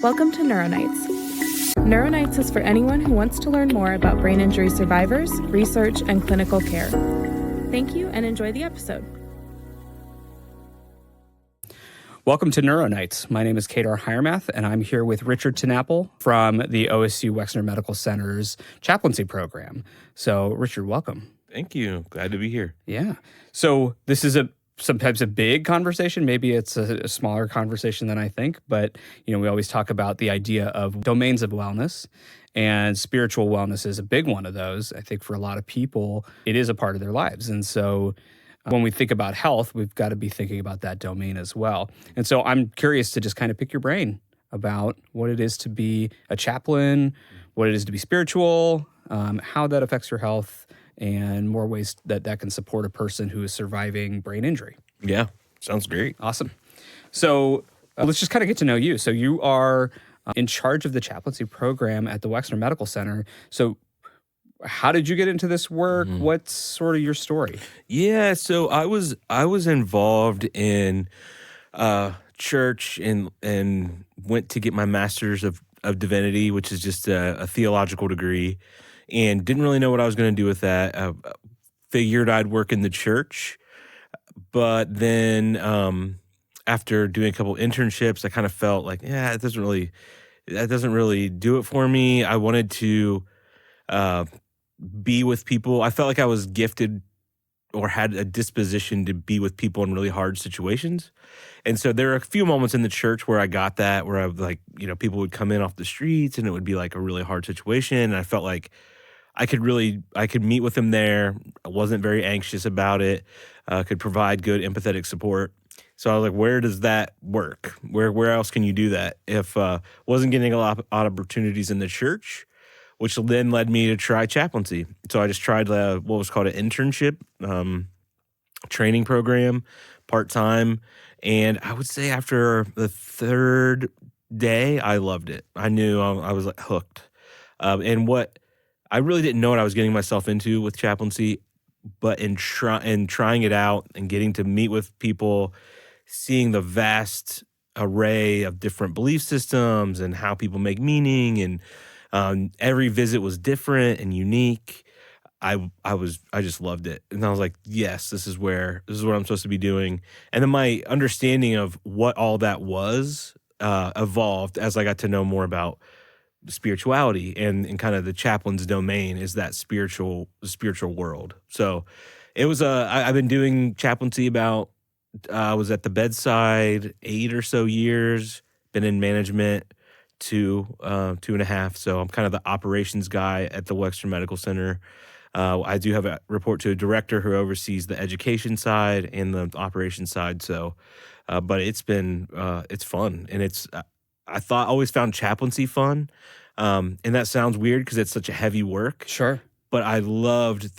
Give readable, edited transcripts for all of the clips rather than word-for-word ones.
Welcome to NeuroNights. NeuroNights is for anyone who wants to learn more about brain injury survivors, research, and clinical care. Thank you and enjoy the episode. Welcome to NeuroNights. My name is Kadar Hiremath, and I'm here with Richard Tinapple from the OSU Wexner Medical Center's Chaplaincy program. So, Richard, welcome. Thank you. Glad to be here. Yeah. So this is sometimes a big conversation. Maybe it's a smaller conversation than I think, but we always talk about the idea of domains of wellness, and spiritual wellness is a big one of those. I think for a lot of people, it is a part of their lives. And so when we think about health, we've got to be thinking about that domain as well. And so I'm curious to just kind of pick your brain about what it is to be a chaplain, what it is to be spiritual, how that affects your health, and more ways that can support a person who is surviving brain injury. Yeah, sounds great. Awesome. So let's just kind of get to know you. So you are in charge of the chaplaincy program at the Wexner Medical Center. So how did you get into this work? What's sort of your story? Yeah, so I was involved in church and went to get my master's of divinity, which is just a theological degree, and didn't really know what I was going to do with that. Figured I'd work in the church, but then after doing a couple internships, I kind of felt like, that doesn't really do it for me. I wanted to be with people. I felt like I was gifted or had a disposition to be with people in really hard situations. And so there are a few moments in the church where I got that, where I was like, people would come in off the streets and it would be like a really hard situation. And I felt like I could meet with them there. I wasn't very anxious about it. Could provide good empathetic support. So I was like, where does that work? Where else can you do that? If wasn't getting a lot of opportunities in the church, which then led me to try chaplaincy. So I just tried what was called an internship training program, part-time. And I would say after the third day, I loved it. I knew I was like hooked. And I really didn't know what I was getting myself into with chaplaincy, but in trying it out and getting to meet with people, seeing the vast array of different belief systems and how people make meaning, and every visit was different and unique. I just loved it. And I was like, yes, this is what I'm supposed to be doing. And then my understanding of what all that was evolved as I got to know more about spirituality and kind of the chaplain's domain is that spiritual world. So it was I've been doing chaplaincy I was at the bedside 8 or so years, been in management 2.5. So I'm kind of the operations guy at the Wexner Medical Center. I do have a report to a director who oversees the education side and the operations side. So, but it's fun, and I always found chaplaincy fun. And that sounds weird because it's such a heavy work. Sure. But I loved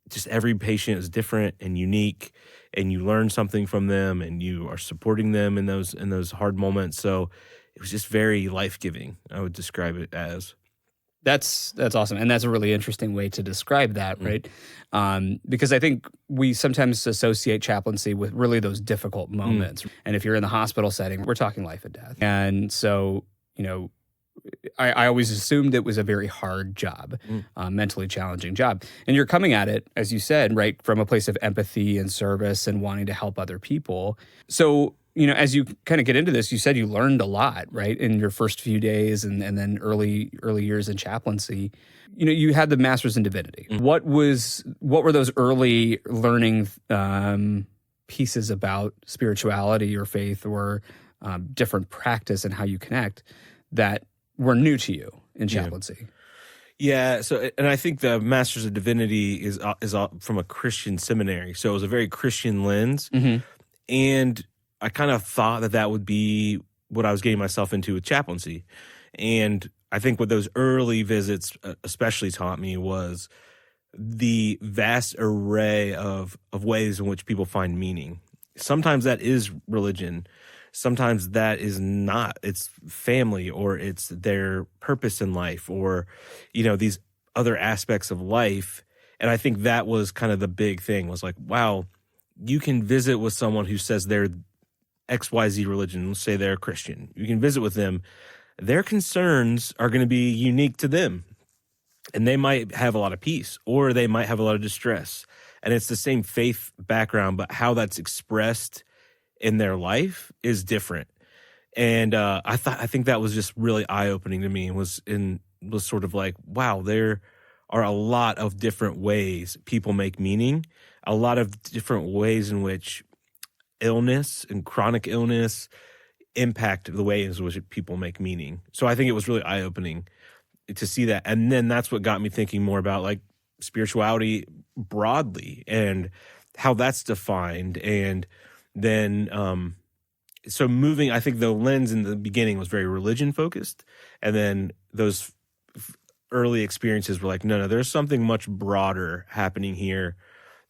just every patient is different and unique, and you learn something from them, and you are supporting them in those hard moments. So it was just very life-giving, I would describe it as. That's awesome. And that's a really interesting way to describe that, right? Because I think we sometimes associate chaplaincy with really those difficult moments. And if you're in the hospital setting, we're talking life and death. And so, I always assumed it was a very hard job, mentally challenging job. And you're coming at it, as you said, right, from a place of empathy and service and wanting to help other people. So, as you kind of get into this, you said you learned a lot, right, in your first few days and then early years in chaplaincy. You had the master's in divinity. What were those early learning pieces about spirituality or faith or different practice and how you connect that were new to you in chaplaincy? Yeah. So, and I think the Master's of Divinity is from a Christian seminary, so it was a very Christian lens, and I kind of thought that would be what I was getting myself into with chaplaincy. And I think what those early visits especially taught me was the vast array of ways in which people find meaning. Sometimes that is religion. Sometimes that is not. It's family, or it's their purpose in life, or, these other aspects of life. And I think that was kind of the big thing, was like, wow, you can visit with someone who says they're XYZ religion. Let's say they're a Christian. You can visit with them their concerns are going to be unique to them. And they might have a lot of peace, or they might have a lot of distress. And it's the same faith background, but how that's expressed in their life is different. And I think that was just really eye-opening to me, and was sort of like, wow, there are a lot of different ways people make meaning, a lot of different ways in which illness and chronic illness impact the ways in which people make meaning. So I think it was really eye-opening to see that. And then that's what got me thinking more about like spirituality broadly and how that's defined. And then so moving, I think the lens in the beginning was very religion focused, and then those early experiences were like, no, there's something much broader happening here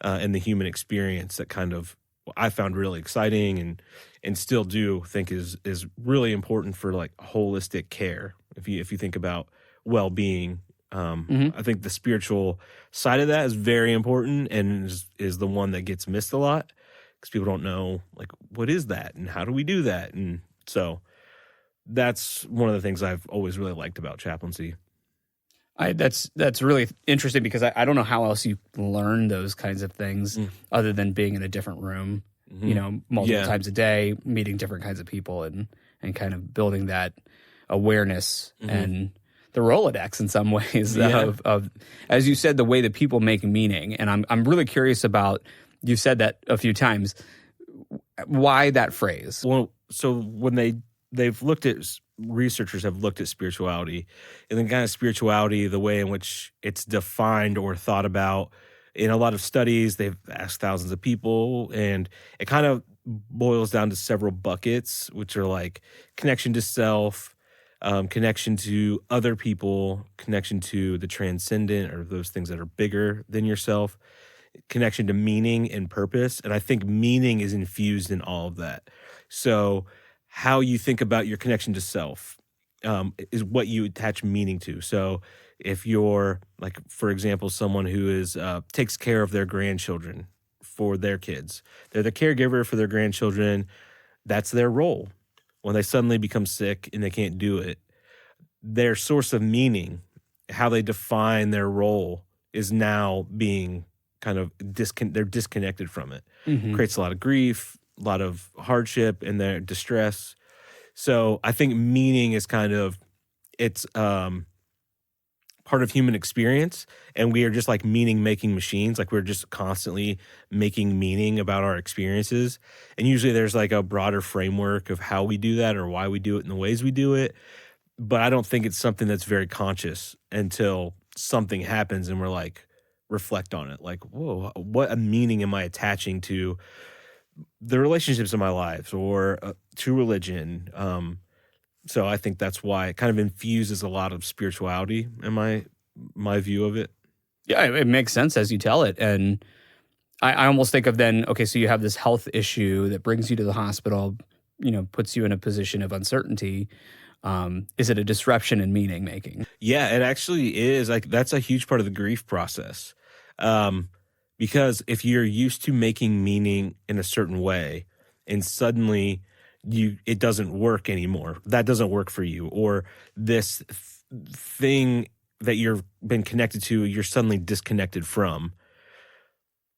in the human experience that kind of I found really exciting and still do think is really important for like holistic care. If you think about well-being, I think the spiritual side of that is very important, and is the one that gets missed a lot, because people don't know, like, what is that and how do we do that? And so that's one of the things I've always really liked about chaplaincy. That's really interesting, because I don't know how else you learn those kinds of things other than being in a different room, multiple times a day, meeting different kinds of people, and kind of building that awareness and the Rolodex in some ways of, as you said, the way that people make meaning. And I'm really curious about, you said that a few times, why that phrase? Well, so when they've looked at, researchers have looked at spirituality, and then kind of spirituality, the way in which it's defined or thought about in a lot of studies, they've asked thousands of people, and it kind of boils down to several buckets, which are like connection to self, connection to other people, connection to the transcendent, or those things that are bigger than yourself, connection to meaning and purpose. And I think meaning is infused in all of that. So how you think about your connection to self is what you attach meaning to. So if you're, like, for example, someone who is takes care of their grandchildren for their kids, they're the caregiver for their grandchildren, that's their role. When they suddenly become sick and they can't do it, their source of meaning, how they define their role, is now being kind of they're disconnected from it. Creates a lot of grief, a lot of hardship, and their distress. So I think meaning is kind of, it's part of human experience, and we are just like meaning-making machines. Like, we're just constantly making meaning about our experiences. And usually there's like a broader framework of how we do that or why we do it and the ways we do it. But I don't think it's something that's very conscious until something happens and we're like, reflect on it. Like, whoa, what a meaning am I attaching to the relationships in my life or to religion? So I think that's why it kind of infuses a lot of spirituality in my view of it. Yeah, it makes sense as you tell it. And I almost think of then, okay, so you have this health issue that brings you to the hospital, puts you in a position of uncertainty. Is it a disruption in meaning making? Yeah, it actually is. Like, that's a huge part of the grief process. Because if you're used to making meaning in a certain way and suddenly it doesn't work anymore, that doesn't work for you, or this thing that you've been connected to, you're suddenly disconnected from,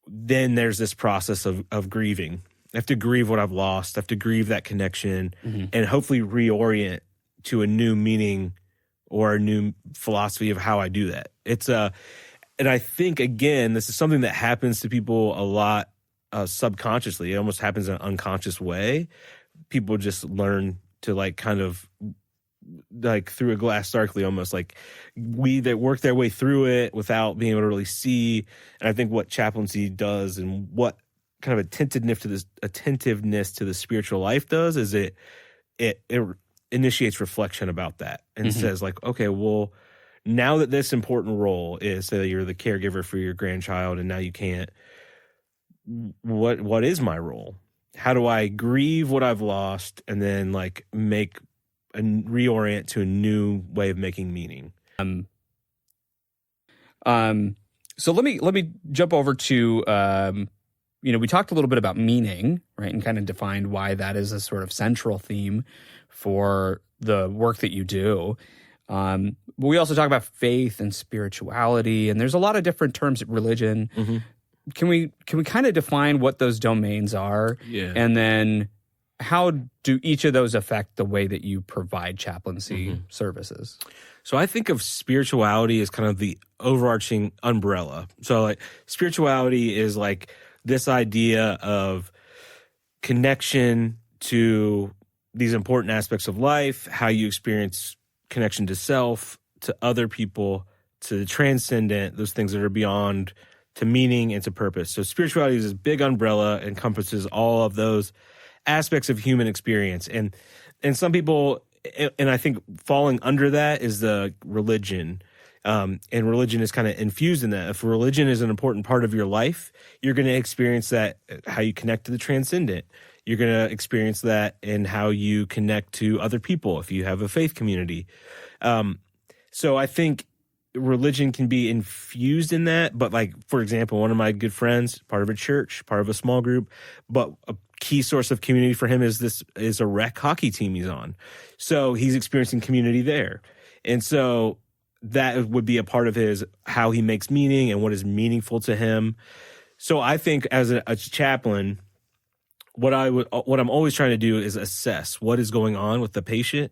then there's this process of grieving. I have to grieve what I've lost. I have to grieve that connection and hopefully reorient to a new meaning or a new philosophy of how I do that. And I think, again, this is something that happens to people a lot subconsciously. It almost happens in an unconscious way. People just learn to, like, kind of like through a glass darkly, almost like they work their way through it without being able to really see. And I think what chaplaincy does, and what kind of attentiveness to the spiritual life does, is it initiates reflection about that and says, like, okay, well, now that this important role is, say that you're the caregiver for your grandchild and now you can't, what is my role? How do I grieve what I've lost and then, like, make and reorient to a new way of making meaning? So let me jump over to we talked a little bit about meaning, right, and kind of defined why that is a sort of central theme for the work that you do. But we also talk about faith and spirituality, and there's a lot of different terms, religion. Mm-hmm. Can we kind of define what those domains are? Yeah. And then how do each of those affect the way that you provide chaplaincy services? So I think of spirituality as kind of the overarching umbrella. So like spirituality is like this idea of connection to these important aspects of life, how you experience connection to self, to other people, to the transcendent, those things that are beyond, to meaning and to purpose. So spirituality is this big umbrella, encompasses all of those aspects of human experience. And some people, and I think falling under that is the religion. And religion is kind of infused in that. If religion is an important part of your life, you're going to experience that, how you connect to the transcendent. You're going to experience that in how you connect to other people if you have a faith community. So I think religion can be infused in that. But like, for example, one of my good friends, part of a church, part of a small group, but a key source of community for him is a rec hockey team he's on. So he's experiencing community there. And so that would be a part of how he makes meaning and what is meaningful to him. So I think as a chaplain, what I'm always trying to do is assess what is going on with the patient,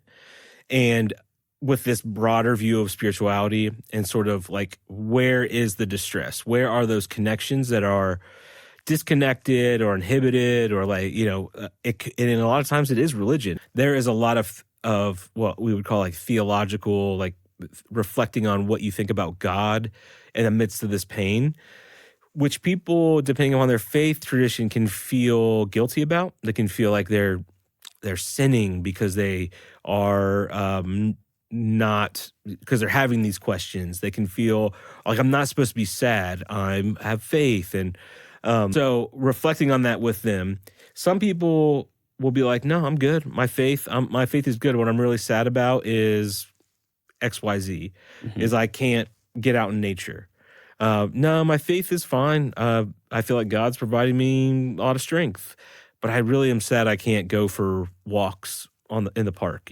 and with this broader view of spirituality, and sort of like, where is the distress? Where are those connections that are disconnected or inhibited, or like, and a lot of times it is religion. There is a lot of what we would call like theological, like reflecting on what you think about God in the midst of this pain, which people, depending on their faith tradition, can feel guilty about. They can feel like they're sinning because they are not, because they're having these questions. They can feel like, I'm not supposed to be sad. I have faith. And so reflecting on that with them, some people will be like, no, I'm good. My faith is good. What I'm really sad about is XYZ, is I can't get out in nature. No, my faith is fine. I feel like God's providing me a lot of strength, but I really am sad I can't go for walks in the park,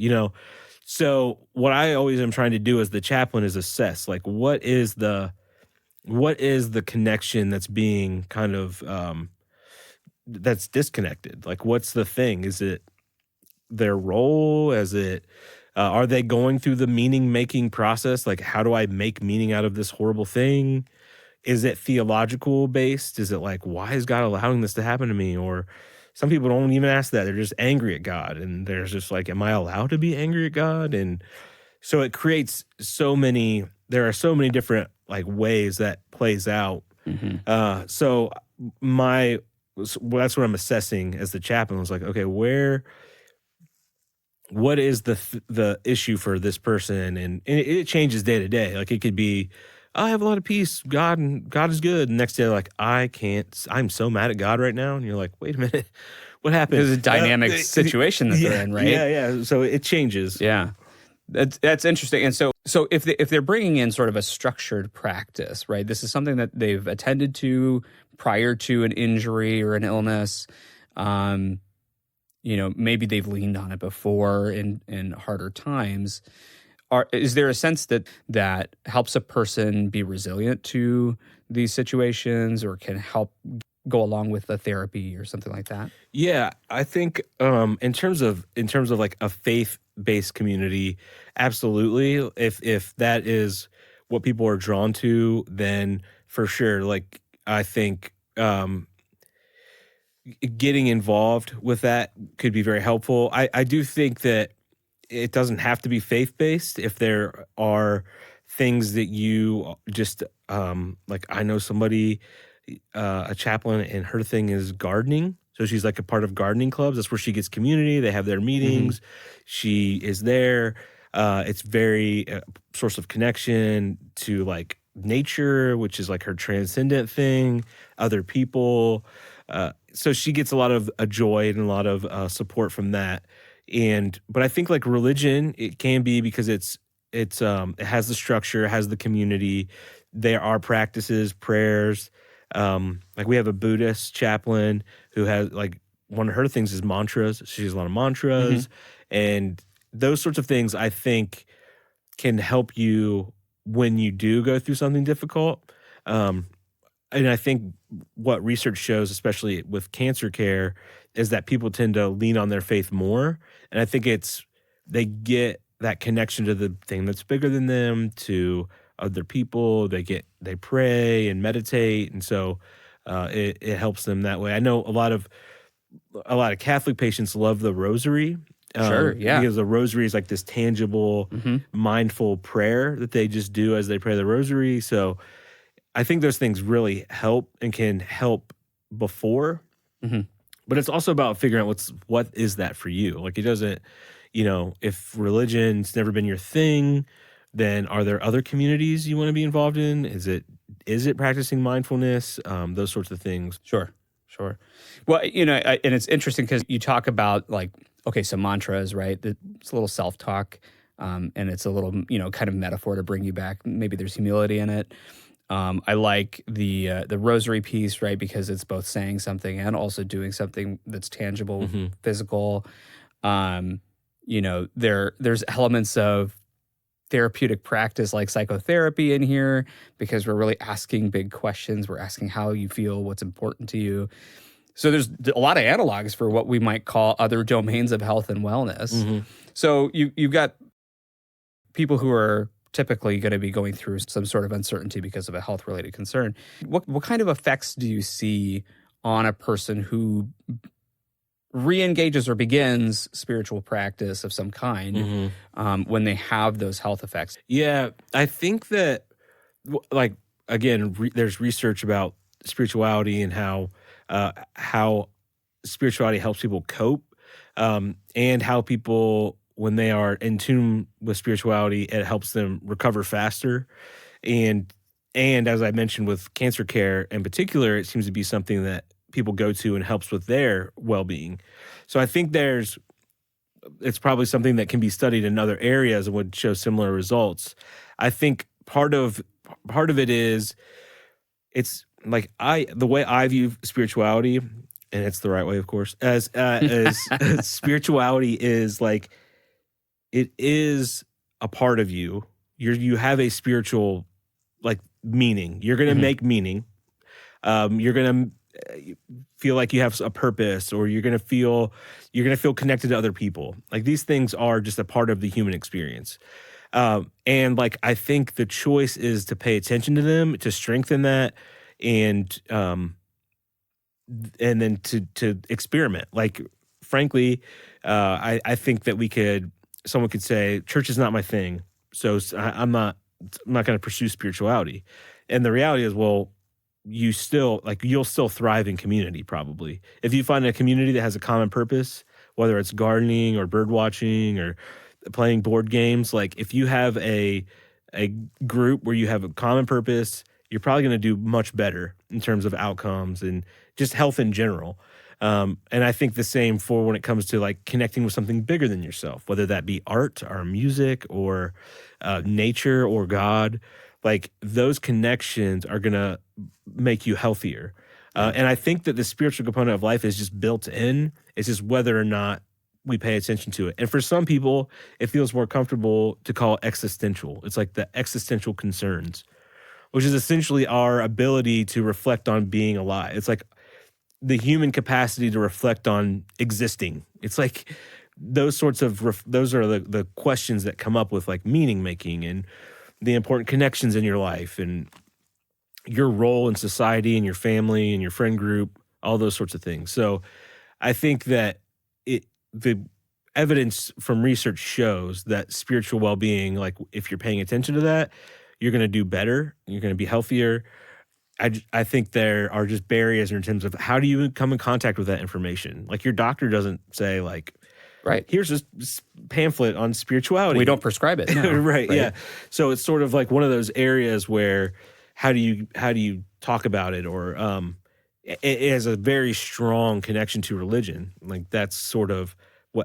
So what I always am trying to do as the chaplain is assess, like, what is the connection that's being kind of that's disconnected? Like, what's the thing? Is it their role? Is it are they going through the meaning-making process? Like, how do I make meaning out of this horrible thing? Is it theological based? Is it like, why is God allowing this to happen to me? Or some people don't even ask that. They're just angry at God. And there's just like, am I allowed to be angry at God? And so it creates there are so many different like ways that plays out. So that's what I'm assessing as the chaplain. I was like, okay, what is the issue for this person? And it changes day to day. Like, it could be, I have a lot of peace. God is good. And next day, like, I'm so mad at God right now. And you're like, wait a minute, what happened? There's a dynamic situation that they're in, right? Yeah. So it changes. Yeah. That's interesting. And so if they're bringing in sort of a structured practice, right? This is something that they've attended to prior to an injury or an illness. Maybe they've leaned on it before in harder times. Is there a sense that helps a person be resilient to these situations, or can help go along with the therapy or something like that? Yeah, I think in terms of like a faith-based community, absolutely. If that is what people are drawn to, then for sure. Like, I think getting involved with that could be very helpful. I do think that it doesn't have to be faith-based. If there are things that you just like, I know somebody, a chaplain, and her thing is gardening. So she's like a part of gardening clubs. That's where she gets community. They have their meetings. She is there. It's very source of connection to like nature, which is like her transcendent thing, other people. So she gets a lot of joy and a lot of support from that. But I think like religion, it can be because it has the structure, it has the community. There are practices, prayers. Like, we have a Buddhist chaplain who has, like, one of her things is mantras. She has a lot of mantras, and those sorts of things, I think, can help you when you do go through something difficult. And I think what research shows, especially with cancer care, is that people tend to lean on their faith more. And I think they get that connection to the thing that's bigger than them, to other people. They pray and meditate. And so it helps them that way. I know a lot of Catholic patients love the rosary. Sure, yeah. Because the rosary is like this tangible, mindful prayer that they just do as they pray the rosary. So I think those things really help and can help before. But it's also about figuring out what is that for you. Like, it doesn't, if religion's never been your thing, then are there other communities you want to be involved in? Is it practicing mindfulness? Those sorts of things. Sure. Well, and it's interesting because you talk about so mantras, right? It's a little self-talk, and it's a little, kind of metaphor to bring you back. Maybe there's humility in it. I like the rosary piece, right? Because it's both saying something and also doing something that's tangible, physical. There's elements of therapeutic practice like psychotherapy in here because we're really asking big questions. We're asking how you feel, what's important to you. So there's a lot of analogs for what we might call other domains of health and wellness. So you've got people who are typically going to be going through some sort of uncertainty because of a health-related concern. What kind of effects do you see on a person who re-engages or begins spiritual practice of some kind when they have those health effects? Yeah, I think that, there's research about spirituality and how spirituality helps people cope, and how people, when they are in tune with spirituality, it helps them recover faster. And as I mentioned with cancer care in particular, it seems to be something that people go to and helps with their well-being. So I think it's probably something that can be studied in other areas and would show similar results. I think part of it is, it's like the way I view spirituality, and it's the right way, of course, as spirituality is like, it is a part of you. You have a spiritual meaning. You're going to make meaning. You're going to feel like you have a purpose, or you're going to feel connected to other people. Like, these things are just a part of the human experience. And I think the choice is to pay attention to them, to strengthen that, and then to experiment. Frankly, I think that someone could say, church is not my thing, so I'm not going to pursue spirituality. And the reality is, well, you'll still thrive in community, probably. If you find a community that has a common purpose, whether it's gardening or bird watching or playing board games, if you have a group where you have a common purpose, you're probably going to do much better in terms of outcomes and just health in general. And I think the same for when it comes to connecting with something bigger than yourself, whether that be art or music or nature or God. Those connections are going to make you healthier. And I think that the spiritual component of life is just built in. It's just whether or not we pay attention to it. And for some people, it feels more comfortable to call it existential. It's like the existential concerns, which is essentially our ability to reflect on being alive. It's like the human capacity to reflect on existing. It's like those are the questions that come up with meaning making and the important connections in your life and your role in society and your family and your friend group, all those sorts of things. So I think that the evidence from research shows that spiritual well-being, if you're paying attention to that, you're going to do better. You're going to be healthier. I think there are just barriers in terms of how do you come in contact with that information. Your doctor doesn't say right, here's this pamphlet on spirituality. We don't prescribe it. No. right, yeah. So it's sort of one of those areas where how do you talk about it, or it has a very strong connection to religion. That's sort of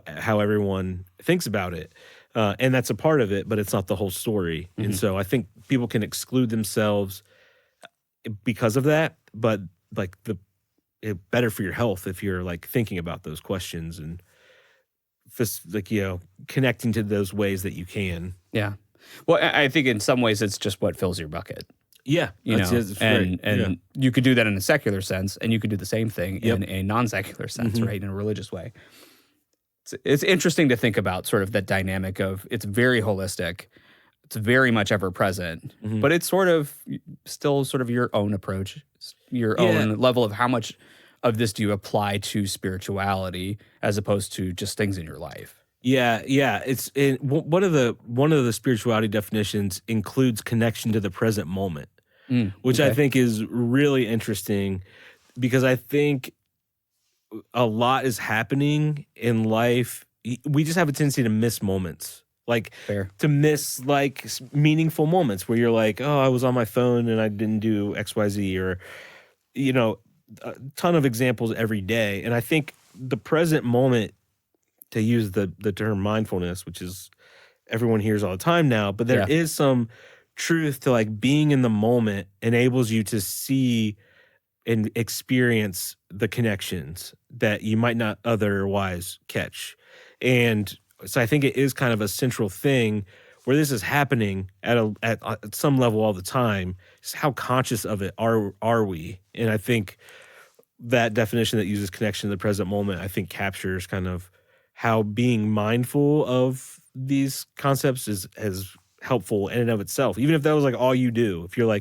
how everyone thinks about it. And that's a part of it, but it's not the whole story. Mm-hmm. And so I think people can exclude themselves because of that, but better for your health if you're thinking about those questions and connecting to those ways that you can. Yeah. Well, I think in some ways it's just what fills your bucket. Yeah, And you could do that in a secular sense, and you could do the same thing Yep. in a non-secular sense, right, in a religious way. It's interesting to think about sort of that dynamic of it's very holistic, it's very much ever present, but it's sort of still sort of your own approach, your own level of how much of this do you apply to spirituality as opposed to just things in your life. Yeah. One of the spirituality definitions includes connection to the present moment, which I think is really interesting because I think a lot is happening in life. We just have a tendency to miss moments, to miss meaningful moments where you're like, oh, I was on my phone and I didn't do X, Y, Z, or a ton of examples every day. And I think the present moment, to use the term mindfulness, which is everyone hears all the time now, but there is some truth to being in the moment enables you to see and experience the connections that you might not otherwise catch. And so I think it is kind of a central thing where this is happening at some level all the time. Just how conscious of it are we? And I think that definition that uses connection to the present moment, I think captures kind of how being mindful of these concepts is helpful in and of itself. Even if that was all you do, if you're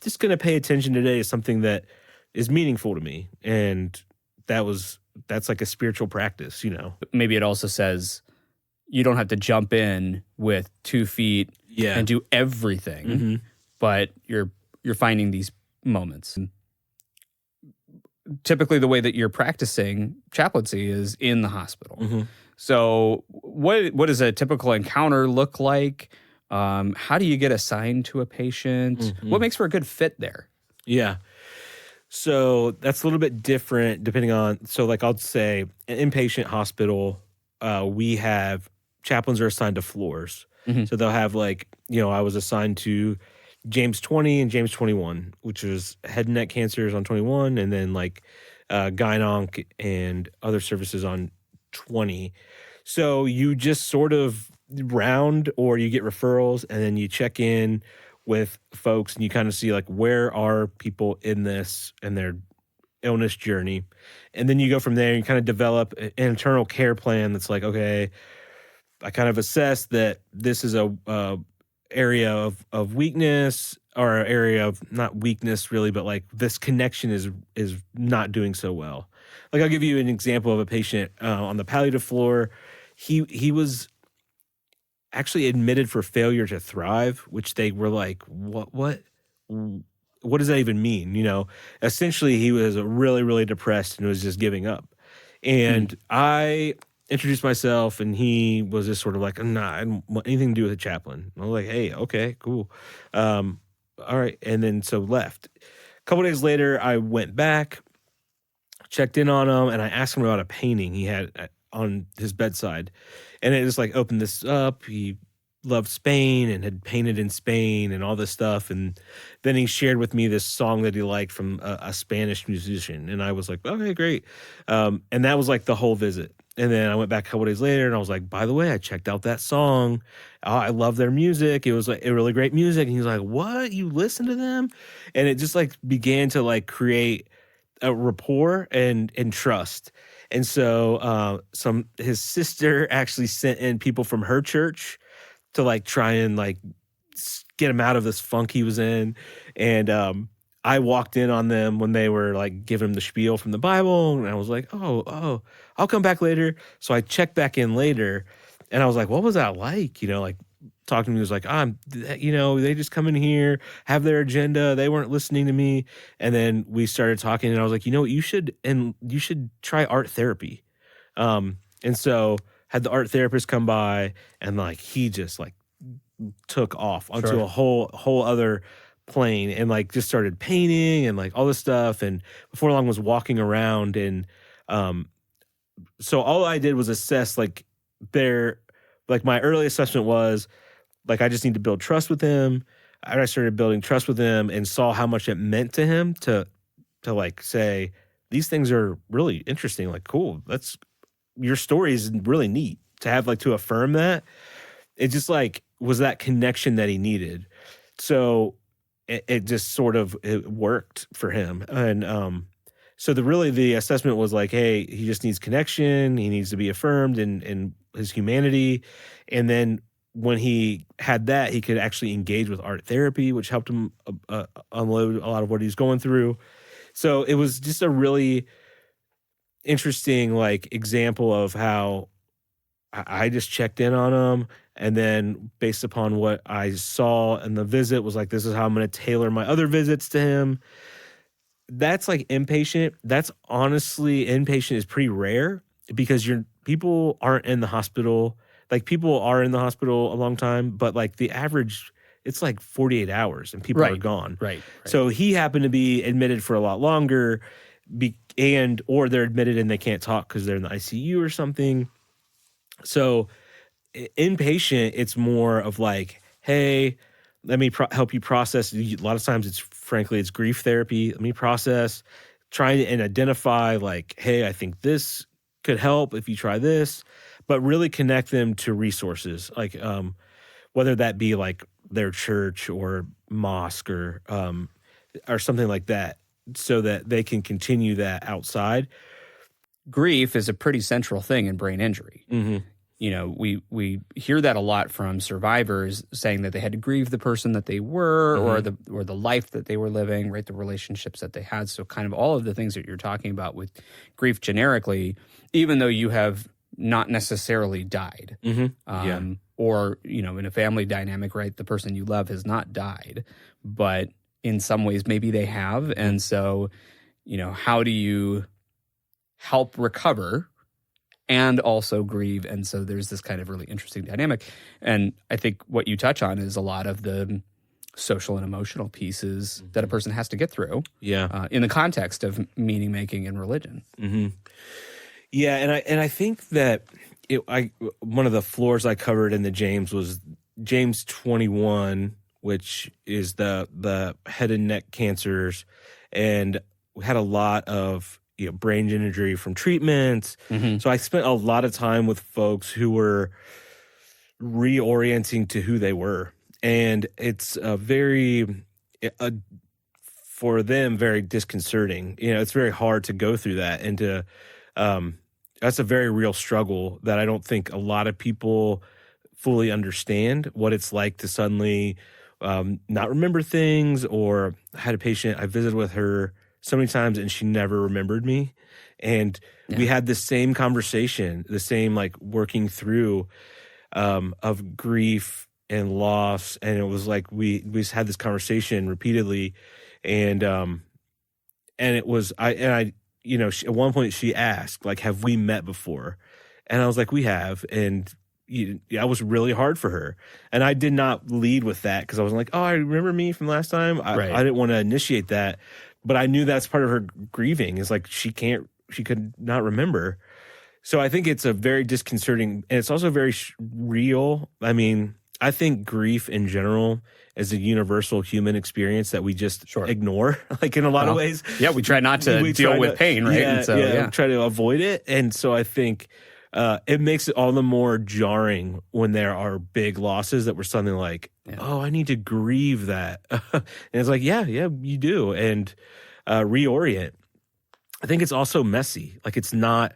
just going to pay attention today to something that is meaningful to me, and that's like a spiritual practice, Maybe it also says you don't have to jump in with 2 feet and do everything, but you're finding these moments. Typically, the way that you're practicing chaplaincy is in the hospital. So what does a typical encounter look like? How do you get assigned to a patient? What makes for a good fit there? Yeah. So that's a little bit different depending on, I'll say an inpatient hospital, we have chaplains are assigned to floors. So they'll have I was assigned to James 20 and James 21, which is head and neck cancers on 21, and then gyn-onc and other services on 20. So you just sort of round, or you get referrals, and then you check in with folks and you kind of see where are people in this and their illness journey. And then you go from there and you kind of develop an internal care plan that's okay, I kind of assess that this is a area of weakness, or an area of not weakness really, but this connection is not doing so well. I'll give you an example of a patient on the palliative floor. He was actually admitted for failure to thrive, which they were what does that even mean? Essentially he was really, really depressed and was just giving up. And I introduced myself, and he was just sort of nah, I don't want anything to do with a chaplain. And I was hey, okay, cool. All right. And then so left. A couple days later, I went back, checked in on him, and I asked him about a painting he had on his bedside. And it just opened this up. He loved Spain and had painted in Spain and all this stuff. And then he shared with me this song that he liked from a Spanish musician. And I was okay, great. And that was the whole visit. And then I went back a couple days later, and I was by the way, I checked out that song. I love their music. It was a really great music. And he's what? You listen to them? And it just began to create a rapport and trust. And so his sister actually sent in people from her church to try and get him out of this funk he was in. And I walked in on them when they were giving him the spiel from the Bible, and I was oh, I'll come back later. So I checked back in later, and I was what was that like? Talking to me, was they just come in here, have their agenda. They weren't listening to me. And then we started talking, and I was you should try art therapy. And so had the art therapist come by, and he just took off onto a whole other plane, and just started painting and all this stuff. And before long was walking around. And so all I did was assess my early assessment was I just need to build trust with him. I started building trust with him and saw how much it meant to him to say, these things are really interesting. Cool. your story is really neat to have, like, to affirm that. It just, like, was that connection that he needed. So it just sort of, it worked for him. And so the assessment was like, hey, he just needs connection. He needs to be affirmed in his humanity. And then when he had that, he could actually engage with art therapy, which helped him unload a lot of what he's going through. So it was just a really interesting, like, example of how I just checked in on him, and then based upon what I saw in the visit was like, this is how I'm going to tailor my other visits to him. That's like inpatient. That's honestly, inpatient is pretty rare because people aren't in the hospital. Like, people are in the hospital a long time, but like the average, it's like 48 hours and people are gone. Right. So he happened to be admitted for a lot longer, or they're admitted and they can't talk because they're in the ICU or something. So inpatient, it's more of like, hey, let me help you process. A lot of times it's grief therapy. Let me process, trying and identify, like, hey, I think this could help if you try this, but really connect them to resources, like whether that be like their church or mosque or something like that, so that they can continue that outside. Grief is a pretty central thing in brain injury. Mm-hmm. You know, we hear that a lot from survivors saying that they had to grieve the person that they were, or the life that they were living, right? The relationships that they had. So kind of all of the things that you're talking about with grief generically, even though you have not necessarily died, or, you know, in a family dynamic, right? The person you love has not died, but in some ways maybe they have. And so, you know, how do you help recover and also grieve? And so there's this kind of really interesting dynamic. And I think what you touch on is a lot of the social and emotional pieces that a person has to get through in the context of meaning making and religion. Mm-hmm. Yeah, and I think that one of the floors I covered in the James was James 21, which is the head and neck cancers, and we had a lot of brain injury from treatments. Mm-hmm. So I spent a lot of time with folks who were reorienting to who they were, and it's for them very disconcerting. It's very hard to go through that, and that's a very real struggle that I don't think a lot of people fully understand, what it's like to suddenly not remember things. Or I had a patient, I visited with her so many times and she never remembered me. And we had the same conversation, the same like working through of grief and loss. And it was like, we just had this conversation repeatedly. And it was, at one point she asked, like, have we met before? And I was like, we have. And I was really hard for her. And I did not lead with that because I was like, oh, I remember me from last time. I didn't want to initiate that. But I knew that's part of her grieving, is like she could not remember. So I think it's a very disconcerting, and it's also very real. I mean, I think grief in general is a universal human experience that we just ignore, like in a lot of ways. Yeah, we try not to deal with pain, right? Yeah, we try to avoid it. And so I think it makes it all the more jarring when there are big losses that were something like, oh, I need to grieve that. And it's like, yeah, you do. And reorient. I think it's also messy. Like it's not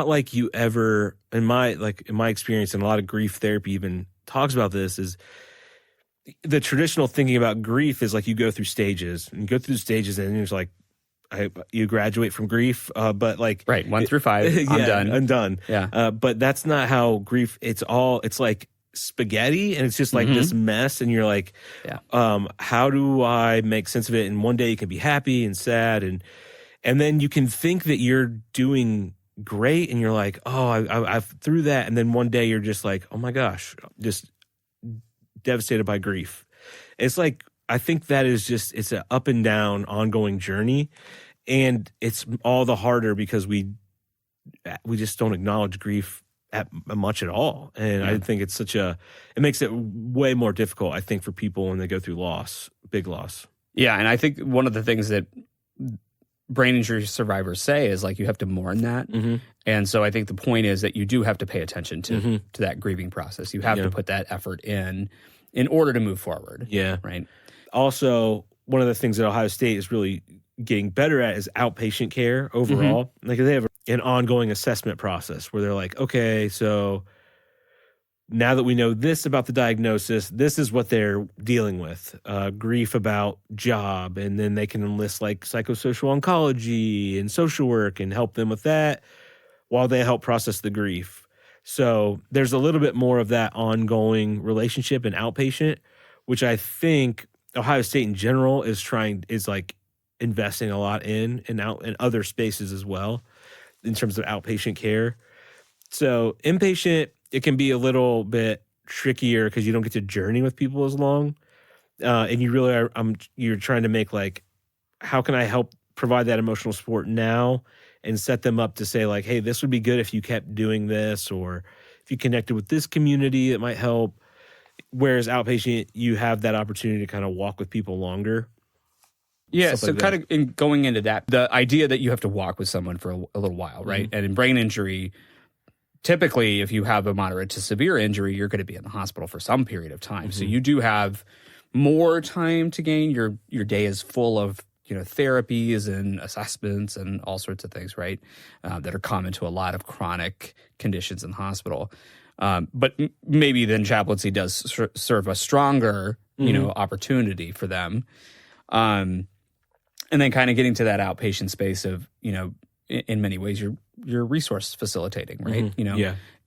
like you ever, in my experience, and a lot of grief therapy even talks about this, is the traditional thinking about grief is like you go through stages, and and it's like, you graduate from grief, but like 1 through 5, I'm done. Yeah. But that's not how grief. It's like spaghetti, and it's just like this mess, and you're like, how do I make sense of it? And one day you can be happy and sad, and then you can think that you're doing great, and you're like, oh, I've through that, and then one day you're just like, oh my gosh, just devastated by grief. It's like, I think that is just, it's an up and down ongoing journey, and it's all the harder because we just don't acknowledge grief much at all. And I think it's it makes it way more difficult, I think, for people when they go through big loss. Yeah. And I think one of the things that brain injury survivors say is like you have to mourn that. And so I think the point is that you do have to pay attention to that grieving process. You have to put that effort in order to move forward. Yeah. Right. Also, one of the things that Ohio State is really getting better at is outpatient care overall. Like they have an ongoing assessment process where they're like, okay, so now that we know this about the diagnosis, this is what they're dealing with, grief about job. And then they can enlist like psychosocial oncology and social work and help them with that while they help process the grief. So there's a little bit more of that ongoing relationship in outpatient, which I think Ohio State in general is like investing a lot in other spaces as well in terms of outpatient care. So inpatient, it can be a little bit trickier because you don't get to journey with people as long. And you really are, you're trying to make like, how can I help provide that emotional support now and set them up to say like, hey, this would be good if you kept doing this, or if you connected with this community, it might help. Whereas outpatient, you have that opportunity to kind of walk with people longer. Yeah, so kind of in going into that, the idea that you have to walk with someone for a little while, right? And in brain injury, typically, if you have a moderate to severe injury, you're going to be in the hospital for some period of time. So you do have more time to gain. Your day is full of therapies and assessments and all sorts of things, right? That are common to a lot of chronic conditions in the hospital. But maybe then chaplaincy does serve a stronger, opportunity for them. And then kind of getting to that outpatient space of, in many ways, you're resource facilitating, right?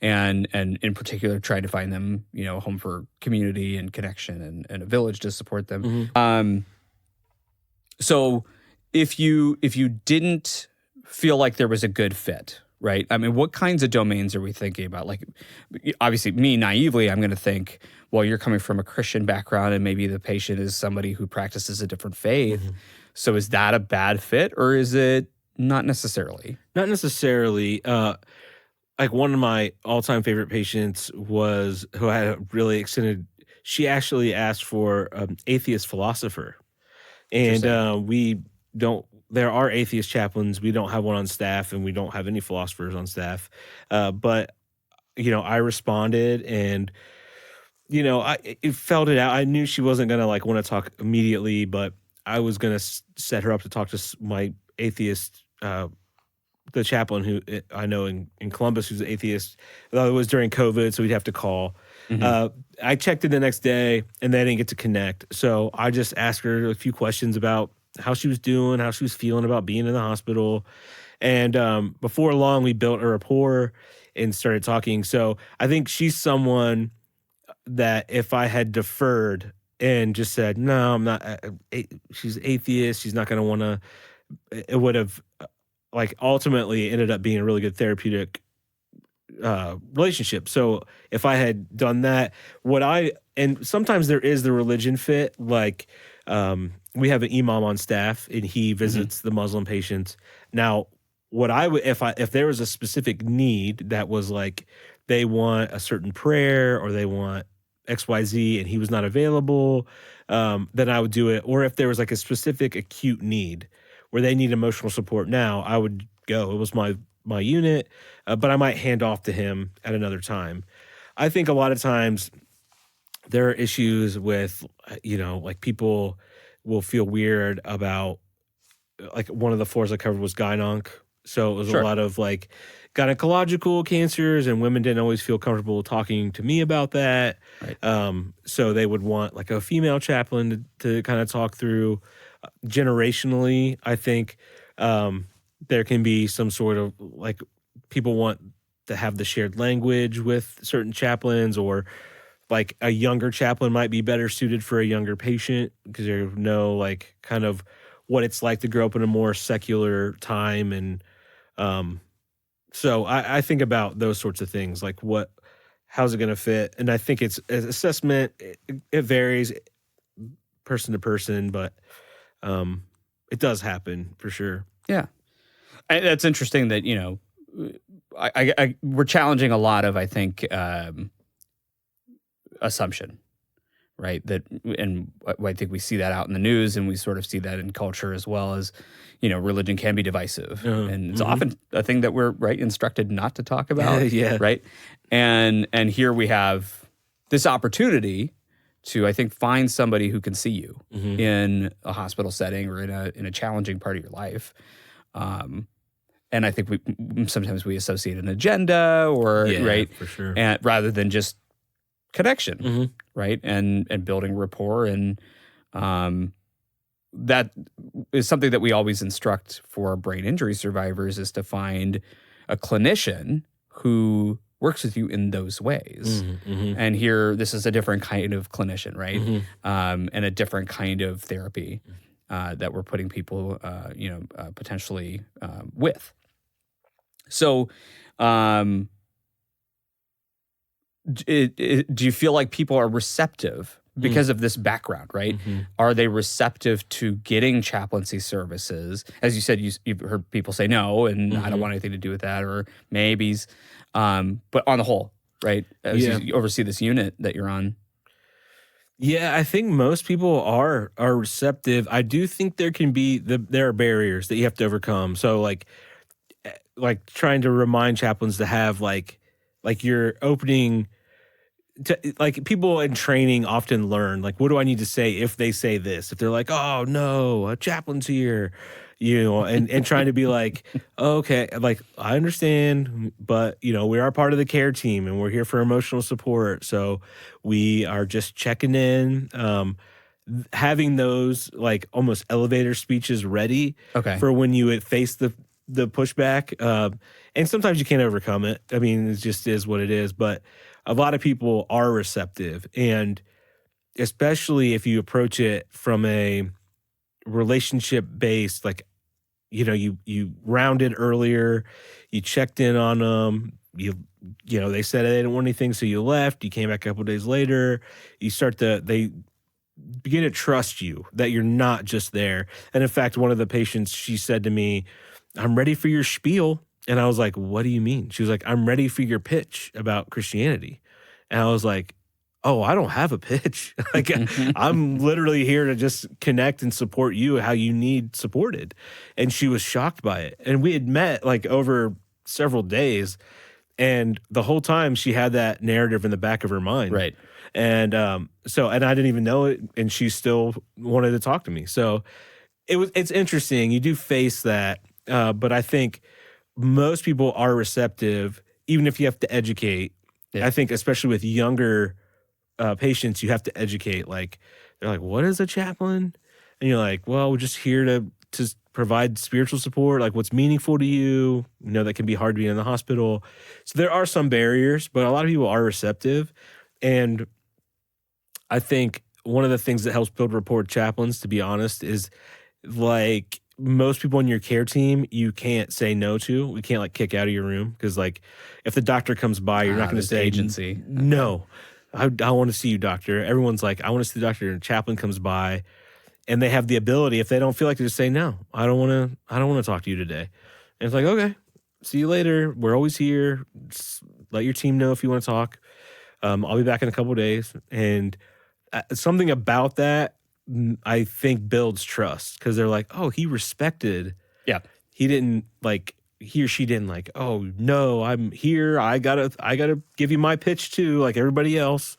And in particular, trying to find them, a home for community and connection and a village to support them. So if you didn't feel like there was a good fit, right? I mean, what kinds of domains are we thinking about? Like, obviously, me naively, I'm going to think, well, you're coming from a Christian background and maybe the patient is somebody who practices a different faith. So is that a bad fit, or is it not necessarily? Not necessarily. Like one of my all-time favorite patients who had a really extended, she actually asked for atheist philosopher. And there are atheist chaplains. We don't have one on staff, and we don't have any philosophers on staff. But, I responded, and, I felt it out. I knew she wasn't going to like want to talk immediately, but I was going to set her up to talk to my atheist, the chaplain who I know in Columbus, who's an atheist. It was during COVID, so we'd have to call. I checked in the next day, and they didn't get to connect. So I just asked her a few questions about how she was doing, how she was feeling about being in the hospital. And before long, we built a rapport and started talking. So I think she's someone that if I had deferred and just said, no, I'm not, she's atheist, she's not going to want to, it would have like ultimately ended up being a really good therapeutic relationship. So if I had done that, and sometimes there is the religion fit, like we have an imam on staff and he visits the Muslim patients. Now, what I would, if there was a specific need that was like they want a certain prayer or they want XYZ and he was not available, then I would do it. Or if there was like a specific acute need where they need emotional support now, I would go. It was my unit, but I might hand off to him at another time. I think a lot of times there are issues with, like people will feel weird about, like one of the floors I covered was gynonc. So it was a lot of like gynecological cancers, and women didn't always feel comfortable talking to me about that. Right. So they would want like a female chaplain to kind of talk through. Generationally, I think there can be some sort of like people want to have the shared language with certain chaplains, or like a younger chaplain might be better suited for a younger patient because they know like kind of what it's like to grow up in a more secular time. And so I think about those sorts of things, like how's it going to fit? And I think it's assessment. It varies person to person, but it does happen for sure. Yeah. That's interesting that, we're challenging a lot of, I think, assumption, right? And I think we see that out in the news, and we sort of see that in culture as well as, religion can be divisive, and it's often a thing that we're instructed not to talk about, right? And here we have this opportunity to, I think, find somebody who can see you in a hospital setting or in a challenging part of your life. And I think sometimes we associate an agenda right, for sure, and rather than just connection, right, and building rapport, and that is something that we always instruct for brain injury survivors, is to find a clinician who works with you in those ways. And here, this is a different kind of clinician, right, and a different kind of therapy that we're putting people, potentially with. So, do you feel like people are receptive because of this background, right? Are they receptive to getting chaplaincy services? As you said, you've heard people say no, and I don't want anything to do with that, or maybes. But on the whole, right, as you oversee this unit that you're on. Yeah, I think most people are receptive. I do think there can be there are barriers that you have to overcome. So like trying to remind chaplains to have like your opening. Like people in training often learn, like, what do I need to say if they say this? If they're like, oh no, a chaplain's here, and trying to be like, okay, like, I understand, but we are part of the care team and we're here for emotional support. So we are just checking in, having those like almost elevator speeches ready for when you face the pushback. And sometimes you can't overcome it. I mean, it just is what it is, but a lot of people are receptive, and especially if you approach it from a relationship based, like, you rounded earlier, you checked in on them, they said they didn't want anything, so you left, you came back a couple days later, they begin to trust you, that you're not just there. And in fact, one of the patients, she said to me, I'm ready for your spiel. And I was like, what do you mean? She was like, I'm ready for your pitch about Christianity. And I was like, oh, I don't have a pitch. Like, I'm literally here to just connect and support you how you need supported. And she was shocked by it. And we had met like over several days. And the whole time she had that narrative in the back of her mind. Right. And and I didn't even know it. And she still wanted to talk to me. So it's interesting. You do face that. But I think most people are receptive, even if you have to educate. I think especially with younger patients, you have to educate. Like, they're like, what is a chaplain? And you're like, well, we're just here to provide spiritual support. Like, what's meaningful to you? That can be hard to be in the hospital. So there are some barriers, but a lot of people are receptive. And I think one of the things that helps build rapport with chaplains, to be honest, is like, most people on your care team, you can't say no to. We can't like kick out of your room, because like if the doctor comes by, you're not going to say agency. No, I want to see you, doctor. Everyone's like, I want to see the doctor. And a chaplain comes by, and they have the ability, if they don't feel like, to just say no. I don't want to talk to you today. And it's like, okay, see you later. We're always here. Just let your team know if you want to talk. I'll be back in a couple of days. And something about that, I think, builds trust, because they're like, oh, he respected. Yeah. He didn't like, he or she didn't like, oh no, I'm here. I gotta give you my pitch too, like everybody else.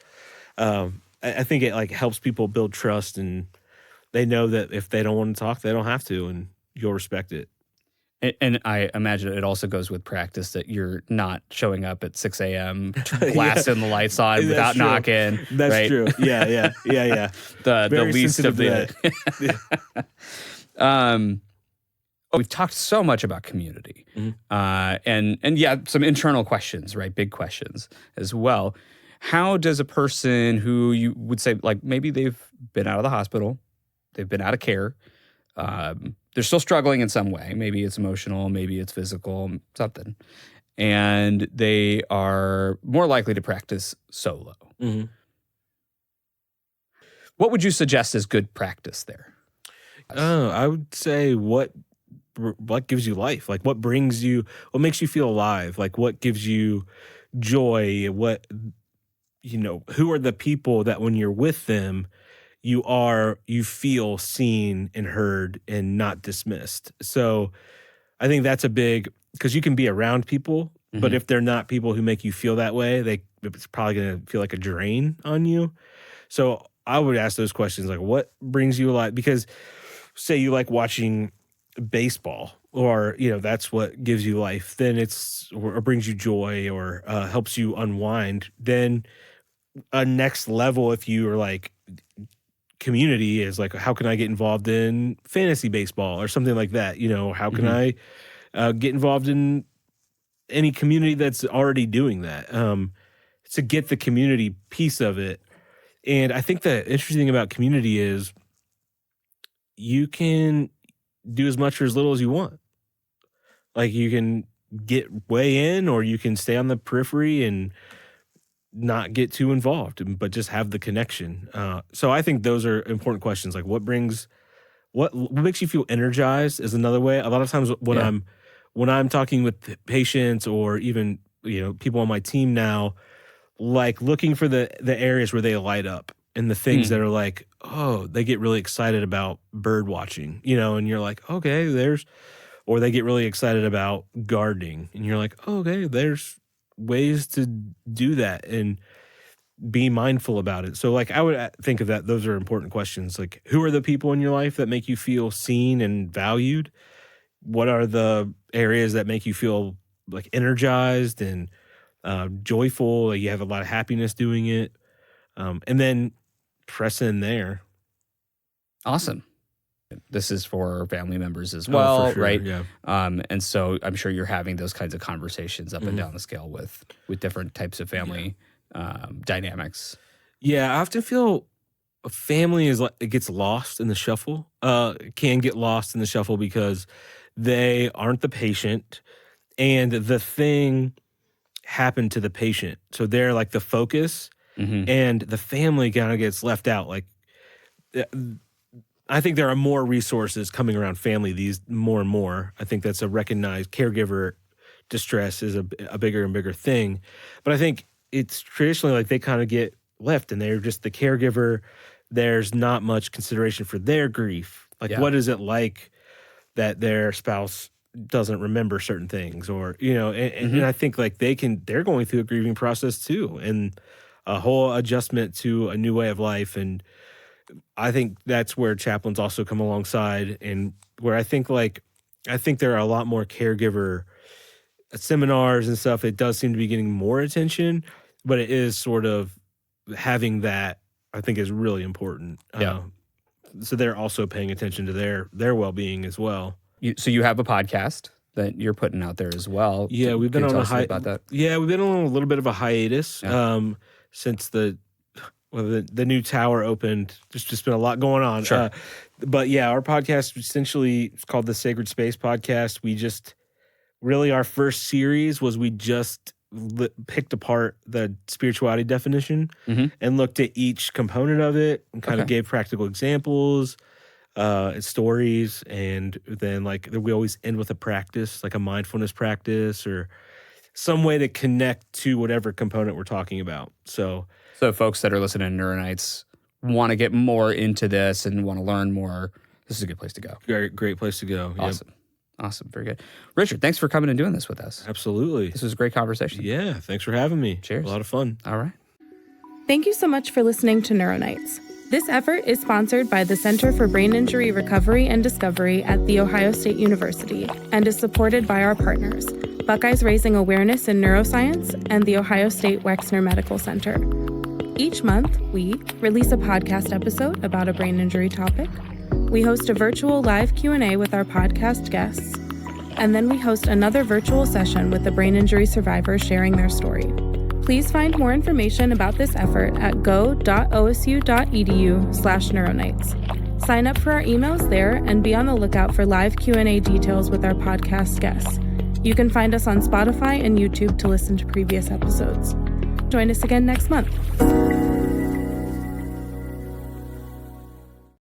I think it like helps people build trust, and they know that if they don't want to talk, they don't have to, and you'll respect it. And I imagine it also goes with practice, that you're not showing up at 6 a.m. blasting the lights on without knocking. That's right? true. Yeah. the least of the. We've talked so much about community, and some internal questions, right? Big questions as well. How does a person who you would say, like, maybe they've been out of the hospital, they've been out of care, they're still struggling in some way. Maybe it's emotional, maybe it's physical, something. And they are more likely to practice solo. What would you suggest as good practice there? I would say what gives you life? Like, what makes you feel alive? Like, what gives you joy? who are the people that when you're with them, you feel seen and heard and not dismissed. So I think that's a big, because you can be around people, but if they're not people who make you feel that way, it's probably going to feel like a drain on you. So I would ask those questions, like, what brings you alive? Because say you like watching baseball, or that's what gives you life, then or brings you joy, or helps you unwind. Then a next level, if you are like, community is like, how can I get involved in fantasy baseball or something like that? How can I get involved in any community that's already doing that, to get the community piece of it. And I think the interesting thing about community is you can do as much or as little as you want. Like, you can get way in, or you can stay on the periphery and not get too involved, but just have the connection. So I think those are important questions. Like, what makes you feel energized is another way. A lot of times when I'm talking with patients, or even people on my team now, like looking for the areas where they light up, and the things that are like, oh, they get really excited about bird watching, and you're like, okay, or they get really excited about gardening, and you're like, okay, there's ways to do that and be mindful about it. So like, I would think of that. Those are important questions. Like, who are the people in your life that make you feel seen and valued? What are the areas that make you feel like energized and joyful? Like, you have a lot of happiness doing it. And then press in there. Awesome. This is for family members as well, for sure, right? Yeah. And so I'm sure you're having those kinds of conversations up and down the scale with different types of family dynamics. Yeah, I often feel a family it gets lost in the shuffle. Can get lost in the shuffle because they aren't the patient, and the thing happened to the patient. So they're like the focus, and the family kind of gets left out. Like, I think there are more resources coming around family more and more. I think that's a recognized caregiver distress is a bigger and bigger thing. But I think it's traditionally like they kind of get left, and they're just the caregiver. There's not much consideration for their grief. Like, what is it like that their spouse doesn't remember certain things, or, and I think like they're going through a grieving process too, and a whole adjustment to a new way of life. And I think that's where chaplains also come alongside, and where I think there are a lot more caregiver seminars and stuff. It does seem to be getting more attention, but it is sort of having that, I think, is really important. So they're also paying attention to their well-being as well. So you have a podcast that you're putting out there as well. Yeah, we've been on about that. Yeah, we've been on a little bit of a hiatus since the new tower opened. There's just been a lot going on. Sure. But yeah, our podcast essentially is called the Sacred Space Podcast. We just really, our first series was we just picked apart the spirituality definition and looked at each component of it and kind of gave practical examples, stories, and then like we always end with a practice, like a mindfulness practice or some way to connect to whatever component we're talking about. So folks that are listening to NeuroNights want to get more into this and want to learn more, this is a good place to go. Great place to go. Awesome. Yep. Awesome. Very good. Richard, thanks for coming and doing this with us. Absolutely. This was a great conversation. Yeah. Thanks for having me. Cheers. A lot of fun. All right. Thank you so much for listening to NeuroNights. This effort is sponsored by the Center for Brain Injury Recovery and Discovery at The Ohio State University and is supported by our partners, Buckeyes Raising Awareness in Neuroscience and the Ohio State Wexner Medical Center. Each month, we release a podcast episode about a brain injury topic. We host a virtual live Q&A with our podcast guests, and then we host another virtual session with the brain injury survivors sharing their story. Please find more information about this effort at go.osu.edu/neuronights. Sign up for our emails there and be on the lookout for live Q&A details with our podcast guests. You can find us on Spotify and YouTube to listen to previous episodes. Join us again next month.